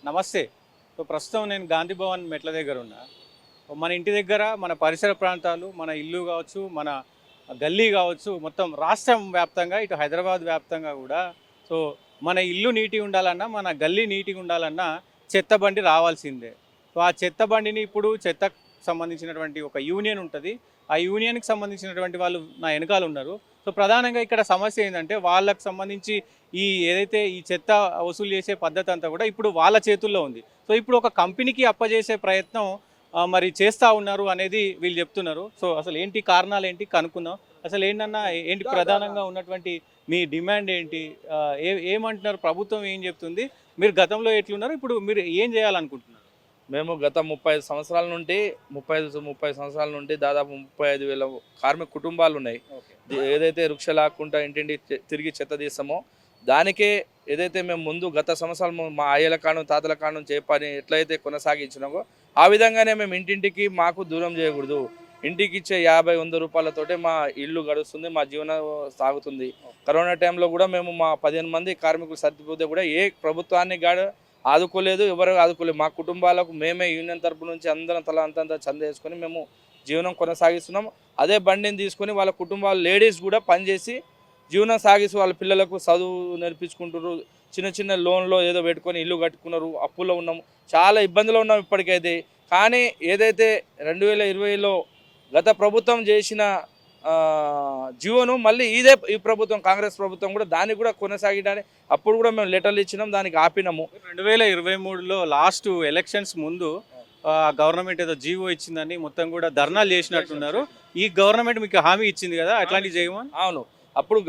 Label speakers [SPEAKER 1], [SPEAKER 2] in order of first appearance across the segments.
[SPEAKER 1] నమస్తే. సో, ప్రస్తుతం నేను గాంధీ భవన్ మెట్ల దగ్గర ఉన్నా. మన ఇంటి దగ్గర మన పరిసర ప్రాంతాలు, మన ఇల్లు కావచ్చు, మన గల్లీ కావచ్చు, మొత్తం రాష్ట్రం వ్యాప్తంగా ఇటు హైదరాబాద్ వ్యాప్తంగా కూడా సో, మన ఇల్లు నీట్‌గా ఉండాలన్నా, మన గల్లీ నీట్‌గా ఉండాలన్నా చెత్త బండి రావాల్సిందే. సో, ఆ చెత్త బండిని ఇప్పుడు చెత్తకు సంబంధించినటువంటి ఒక యూనియన్ ఉంటది. ఆ యూనియన్‌కి సంబంధించినటువంటి వాళ్ళు నా ఎనకాల ఉన్నారు. సో, ప్రధానంగా ఇక్కడ సమస్య ఏందంటే వాళ్ళకి సంబంధించి ఏదైతే ఈ చెత్త వసూలు చేసే పద్ధతి అంతా కూడా ఇప్పుడు వాళ్ళ చేతుల్లో ఉంది. సో, ఇప్పుడు ఒక కంపెనీకి అప్పజేసే ప్రయత్నం మరి చేస్తా ఉన్నారు అనేది వీళ్ళు చెప్తున్నారు. సో, అసలు ఏంటి కారణాలేంటి కనుక్కుందాం. అసలు ఏంటన్నా ఏంటి ప్రధానంగా ఉన్నటువంటి మీ డిమాండ్ ఏంటి? ఏమంటున్నారు? ప్రభుత్వం ఏం చెప్తుంది? మీరు గతంలో ఎట్లున్నారు? ఇప్పుడు మీరు ఏం చేయాలనుకుంటున్నారు?
[SPEAKER 2] మేము గత 35 సంవత్సరాల నుండి 30 సంవత్సరాల నుండి దాదాపు 35,000 కార్మిక కుటుంబాలు ఉన్నాయి.
[SPEAKER 1] ఓకే.
[SPEAKER 2] ఏదైతే వృక్ష లాక్కుంటా ఇంటింటి తిరిగి చెత్త తీస్తామో దానికే ఏదైతే మేము ముందు గత సంవత్సరాలు మా అయ్యల కాను తాతల కాను పని ఎట్లయితే కొనసాగించినామో ఆ విధంగానే మేము ఇంటింటికి మాకు దూరం చేయకూడదు. ఇంటికి ఇచ్చే 50-100 రూపాయలతోటే మా ఇల్లు గడుస్తుంది, మా జీవనం సాగుతుంది. కరోనా టైంలో కూడా మేము మా 15 మంది కార్మికులు సర్దిపోతే కూడా ఏ ప్రభుత్వాన్ని ఆదుకోలేదు, ఎవరు ఆదుకోలేదు. మా కుటుంబాలకు మేమే యూనియన్ తరపు నుంచి అందరం తల అంతంత చంద వేసుకొని మేము జీవనం కొనసాగిస్తున్నాం. అదే బండిని తీసుకొని వాళ్ళ కుటుంబాలు లేడీస్ కూడా పనిచేసి జీవనం సాగిస్తూ వాళ్ళ పిల్లలకు చదువు నేర్పించుకుంటారు. చిన్న చిన్న లోన్లో ఏదో పెట్టుకొని ఇల్లు కట్టుకున్నారు, అప్పుల్లో ఉన్నాము, చాలా ఇబ్బందులు ఉన్నాం ఇప్పటికైతే. కానీ ఏదైతే 2020లో గత ప్రభుత్వం చేసిన జీవోను మళ్ళీ ఈ ప్రభుత్వం కాంగ్రెస్ ప్రభుత్వం కూడా దాన్ని కూడా కొనసాగడానికి అప్పుడు కూడా మేము లెటర్లు ఇచ్చినాం, దానికి ఆపినాము.
[SPEAKER 1] 2023లో లాస్ట్ ఎలక్షన్స్ ముందు గవర్నమెంట్ ఏదో జీవో ఇచ్చిందని మొత్తం కూడా ధర్నాలు చేసినట్టున్నారు. ఈ గవర్నమెంట్ మీకు హామీ ఇచ్చింది కదా, అట్లాంటివి చేయమని.
[SPEAKER 2] అవును, అప్పుడు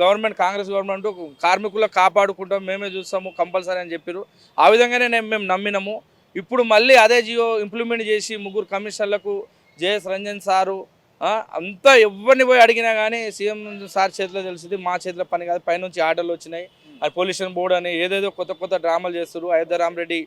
[SPEAKER 2] కాంగ్రెస్ గవర్నమెంట్ కార్మికులకు కాపాడుకుంటాం, మేమే చూస్తాము కంపల్సరీ అని చెప్పారు. ఆ విధంగానే మేము నమ్మినాము. ఇప్పుడు మళ్ళీ అదే జియో ఇంప్లిమెంట్ చేసి 3 కమిషనర్లకు జేఎస్ రంజన్ సారు అంతా ఎవరిని పోయి అడిగినా కానీ సీఎం సార్ చేతిలో తెలిసింది, మా చేతిలో పని కాదు. పైనుంచి ఆర్డర్లు వచ్చినాయి, అది పొల్యూషన్ బోర్డు అని ఏదేదో కొత్త డ్రామాలు చేస్తారు. అయోధ్య రామరెడ్డి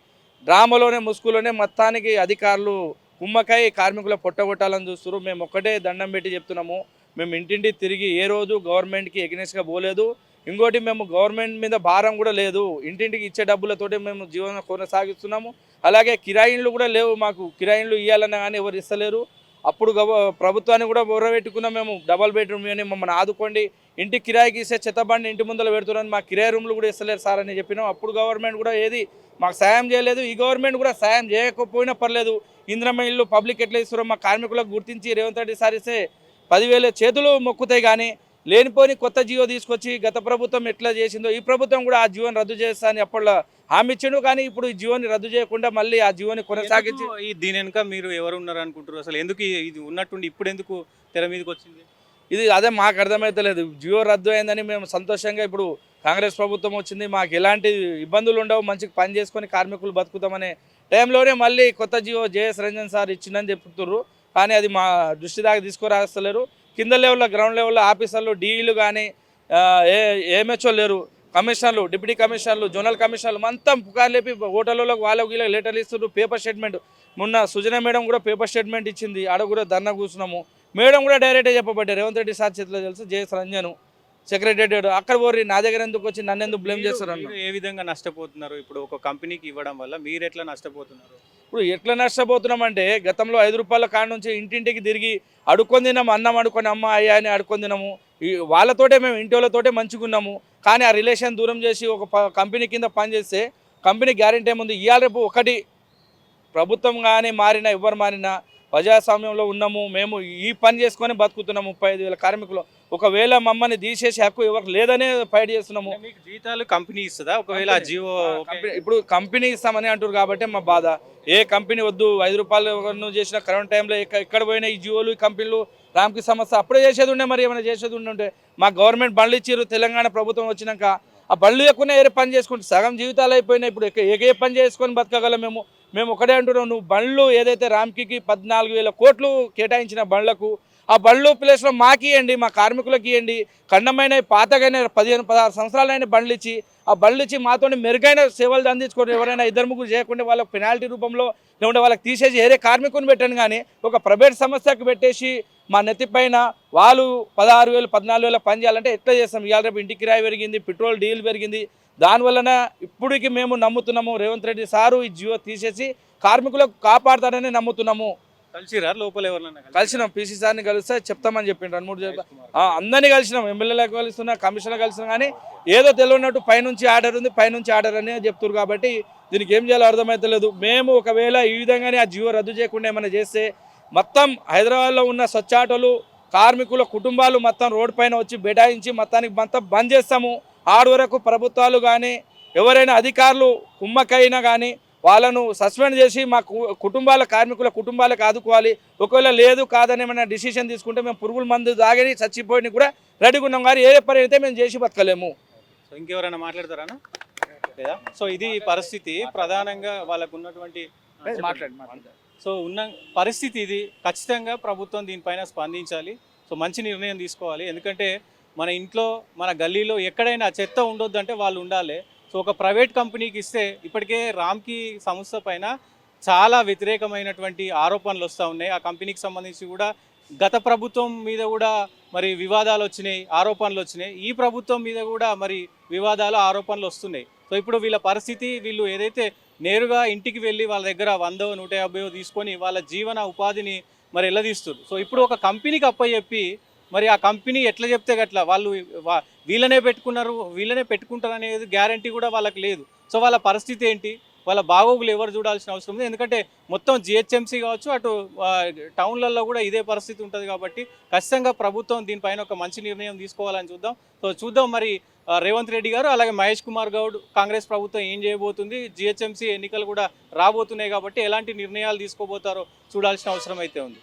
[SPEAKER 2] డ్రామాలోనే ముసుగులోనే మొత్తానికి అధికారులు కుమ్మకాయ కార్మికుల పొట్టగొట్టాలని చూస్తారు. మేము ఒక్కటే దండం పెట్టి చెప్తున్నాము, మేము ఇంటింటి తిరిగి ఏ రోజు గవర్నమెంట్కి ఎగ్నెస్ట్గా పోలేదు. ఇంకోటి మేము గవర్నమెంట్ మీద భారం కూడా లేదు, ఇంటింటికి ఇచ్చే డబ్బులతోటి మేము జీవనం కొనసాగిస్తున్నాము. అలాగే కిరాయిన్లు కూడా లేవు, మాకు కిరాయిన్లు ఇవ్వాలన్నా కానీ ఎవరు ఇస్తలేరు. అప్పుడు ప్రభుత్వాన్ని కూడా బొర్రబెట్టుకున్నాం, మేము డబల్ బెడ్రూమ్ అని మమ్మల్ని ఆదుకోండి, ఇంటికి కిరాయికి ఇస్తే చెత్తబండి ఇంటి ముందర పెడుతున్నాను, మా కిరాయి రూమ్లు కూడా ఇస్తలేరు సార్ అని చెప్పినాం. అప్పుడు గవర్నమెంట్ కూడా ఏది మాకు సాయం చేయలేదు. ఈ గవర్నమెంట్ కూడా సాయం చేయకపోయినా పర్లేదు, ఇంద్రమ్మ ఇల్లు పబ్లిక్ ఎట్లా ఇస్తారో మా కార్మికులకు గుర్తించి రేవంత్ రెడ్డి సార్ ఇస్తే 10,000 చేతులు మొక్కుతాయి. కానీ లేనిపోని కొత్త జీవో తీసుకొచ్చి గత ప్రభుత్వం ఎట్లా చేసిందో ఈ ప్రభుత్వం కూడా ఆ జీవోని రద్దు చేస్తా అని అప్పట్లో హామీ ఇచ్చిండు. కానీ ఇప్పుడు ఈ జీవోని రద్దు చేయకుండా మళ్ళీ ఆ జీవోని కొనసాగించి
[SPEAKER 1] దీని వెనుక మీరు ఎవరు ఉన్నారు అనుకుంటారు? అసలు ఎందుకు ఇది ఉన్నట్టుండి ఇప్పుడు ఎందుకు తెర మీదకి వచ్చింది?
[SPEAKER 2] ఇది అదే మాకు అర్థమైతలేదు. జియో రద్దు అయిందని మేము సంతోషంగా ఇప్పుడు కాంగ్రెస్ ప్రభుత్వం వచ్చింది, మాకు ఎలాంటి ఇబ్బందులు ఉండవు, మంచిగా పని చేసుకొని కార్మికులు బతుకుతామనే టైంలోనే మళ్ళీ కొత్త జియో జేఎస్ రంజన్ సార్ ఇచ్చిందని చెప్తున్నారు. కానీ అది మా దృష్టి దాకా తీసుకురాస్తలేరు. కింద లెవెల్లో గ్రౌండ్ లెవెల్లో ఆఫీసర్లు డీఈలు కానీ ఏఎంహెచ్ఓ లేరు, కమిషనర్లు డిప్యూటీ కమిషనర్లు జోనల్ కమిషనర్లు మొత్తం పుకారు లేపి హోటళ్ళలో వాళ్ళకి వీళ్ళకి లెటర్లు ఇస్తున్నారు. పేపర్ స్టేట్మెంట్ మొన్న సుజన మేడం కూడా పేపర్ స్టేట్మెంట్ ఇచ్చింది, ఆడ కూడా ధర్నా కూర్చున్నాము. మేడం కూడా డైరెక్ట్గా చెప్పబట్టే రేవంత్ రెడ్డి సార్ చేతిలో తెలుసు, జేఎస్ రంజన్ సెక్రటేరియట్ అక్కడ పోరి నా దగ్గర ఎందుకు వచ్చి నన్ను ఎందుకు బ్లేమ్ చేస్తారు అన్న.
[SPEAKER 1] ఏ విధంగా నష్టపోతున్నారు? ఇప్పుడు ఒక కంపెనీకి ఇవ్వడం వల్ల మీరు ఎట్లా నష్టపోతున్నారు?
[SPEAKER 2] ఇప్పుడు ఎట్లా నష్టపోతున్నామంటే గతంలో 5 రూపాయల కాడ నుంచి ఇంటింటికి తిరిగి అడుక్కొని తిన్నాము, అన్నం అడుకొని అమ్మ అయ్యా అని అడుక్కొని తిన్నాము. వాళ్ళతోటే మేము ఇంటి వాళ్ళతోటే మంచిగున్నాము. కానీ ఆ రిలేషన్ దూరం చేసి ఒక కంపెనీ కింద పనిచేస్తే కంపెనీ గ్యారెంటీ ఏముంది? ఇవాళ రేపు ఒకటి ప్రభుత్వం కానీ మారినా ఎవరు మారినా ప్రజాస్వామ్యంలో ఉన్నాము, మేము ఈ పని చేసుకొని బతుకుతున్నాము. 35,000 కార్మికులు ఒకవేళ మమ్మల్ని తీసేసే హక్కు ఎవరికి లేదనే ఫైట్ చేస్తున్నాము.
[SPEAKER 1] మీకు జీతాలు కంపెనీ ఇస్తుందా? ఒకవేళ జియో
[SPEAKER 2] ఇప్పుడు కంపెనీ ఇస్తామని అంటారు కాబట్టి మా బాధ. ఏ కంపెనీ వద్దు, 5 రూపాయలు చేసిన కరోనా టైంలో ఎక్కడ పోయినా ఈ జియోలు ఈ కంపెనీలు రామ్కి సమస్య అప్పుడే చేసేది ఉండే, మరి ఏమైనా చేసేది ఉండే. మా గవర్నమెంట్ బండ్లు ఇచ్చారు, తెలంగాణ ప్రభుత్వం వచ్చినాక ఆ బండ్లు ఎక్కువనే ఏ పని చేసుకుంటే సగం జీవితాలు అయిపోయినాయి. ఇప్పుడు ఏ పని చేసుకొని బతకగలం మేము ఒకటే అంటున్నాం, నువ్వు బండ్లు ఏదైతే రామ్కి 14,000 కోట్లు కేటాయించిన బండ్లకు ఆ బండ్లు ప్లేస్లో మాకు ఇవ్వండి, మా కార్మికులకు ఇవ్వండి. ఖండమైన పాతగైన 15-16 సంవత్సరాలైన బండ్లు ఇచ్చి ఆ బండ్లు ఇచ్చి మాతో మెరుగైన సేవలు అందించుకోండి. ఎవరైనా 2-3 చేయకుండా వాళ్ళకి పెనాల్టీ రూపంలో లేకుంటే వాళ్ళకి తీసేసి వేరే కార్మికుని పెట్టాను. కానీ ఒక ప్రైవేట్ సంస్థకు పెట్టేసి మా నెత్తిపైన వాళ్ళు 16,000 14,000 పని చేయాలంటే ఎట్లా చేస్తాం? ఇవాళ రేపు ఇంటి కిరాయి పెరిగింది, పెట్రోల్ డీజిల్ పెరిగింది, దానివల్లన ఇప్పటికి మేము నమ్ముతున్నాము రేవంత్ రెడ్డి సారు ఈ జియో తీసేసి కార్మికులకు కాపాడతాడని నమ్ముతున్నాము.
[SPEAKER 1] కలిసిరా లోపల ఎవరన్నా
[SPEAKER 2] కలిసినాం, పీసీ సార్ని కలిస్తే చెప్తామని చెప్పిండు 2-3 అందరినీ కలిసినాం, ఎమ్మెల్యేలకు కలిసినా, కమిషనర్ కలిసినా, కానీ ఏదో తెలియనట్టు పైనుంచి ఆర్డర్ ఉంది, పైనుంచి ఆర్డర్ అని చెప్తున్నారు. కాబట్టి దీనికి ఏం చేయాలో అర్థమవుతలేదు. మేము ఒకవేళ ఈ విధంగానే ఆ జియో రద్దు చేయకుండా ఏమైనా చేస్తే మొత్తం హైదరాబాద్లో ఉన్న స్వచ్ఛ ఆటోలు కార్మికుల కుటుంబాలు మొత్తం రోడ్డు పైన వచ్చి బెటాయించి మొత్తానికి మొత్తం బంద్ చేస్తాము. ఆడు వరకు ప్రభుత్వాలు కానీ ఎవరైనా అధికారులు కుమ్మకైనా కానీ వాళ్ళను సస్పెండ్ చేసి మా కుటుంబాల కార్మికుల కుటుంబాలకు ఆదుకోవాలి. ఒకవేళ లేదు కాదని ఏమైనా డిసిషన్ తీసుకుంటే మేము పురుగుల మందు తాగని చచ్చిపోయిన కూడా రెడీగా ఉన్నాం. కానీ ఏ పని అయితే మేము చేసి బతకలేము.
[SPEAKER 1] సో ఇంకెవరైనా మాట్లాడతారా లేదా? సో ఇది పరిస్థితి ప్రధానంగా వాళ్ళకు ఉన్నటువంటి సో ఉన్న పరిస్థితి ఇది. ఖచ్చితంగా ప్రభుత్వం దీనిపైన స్పందించాలి. సో మంచి నిర్ణయం తీసుకోవాలి. ఎందుకంటే మన ఇంట్లో మన గల్లీలో ఎక్కడైనా చెత్త ఉండొద్దంటే వాళ్ళు ఉండాలి. సో ఒక ప్రైవేట్ కంపెనీకి ఇస్తే ఇప్పటికే రామ్కి సంస్థ పైన చాలా వ్యతిరేకమైనటువంటి ఆరోపణలు వస్తూ ఉన్నాయి. ఆ కంపెనీకి సంబంధించి కూడా గత ప్రభుత్వం మీద కూడా మరి వివాదాలు వచ్చినాయి, ఆరోపణలు వచ్చినాయి. ఈ ప్రభుత్వం మీద కూడా మరి వివాదాలు ఆరోపణలు వస్తున్నాయి. సో ఇప్పుడు వీళ్ళ పరిస్థితి, వీళ్ళు ఏదైతే నేరుగా ఇంటికి వెళ్ళి వాళ్ళ దగ్గర 100, 150 తీసుకొని వాళ్ళ జీవన ఉపాధిని మరి ఎల్లదీస్తారు. సో ఇప్పుడు ఒక కంపెనీకి అప్పచెప్పి మరి ఆ కంపెనీ ఎట్లా చెప్తే గట్లా వాళ్ళు వీళ్ళనే పెట్టుకుంటారు అనేది గ్యారంటీ కూడా వాళ్ళకి లేదు. సో వాళ్ళ పరిస్థితి ఏంటి, వాళ్ళ బాగోగులు ఎవరు చూడాల్సిన అవసరం ఉంది. ఎందుకంటే మొత్తం జిహెచ్ఎంసీ కావచ్చు, అటు టౌన్లలో కూడా ఇదే పరిస్థితి ఉంటుంది. కాబట్టి ఖచ్చితంగా ప్రభుత్వం దీనిపైన ఒక మంచి నిర్ణయం తీసుకోవాలని చూద్దాం. మరి రేవంత్ రెడ్డి గారు అలాగే మహేష్ కుమార్ గౌడ్ కాంగ్రెస్ ప్రభుత్వం ఏం చేయబోతుంది, జిహెచ్ఎంసీ ఎన్నికలు కూడా రాబోతున్నాయి కాబట్టి ఎలాంటి నిర్ణయాలు తీసుకోబోతారో చూడాల్సిన అవసరం అయితే ఉంది.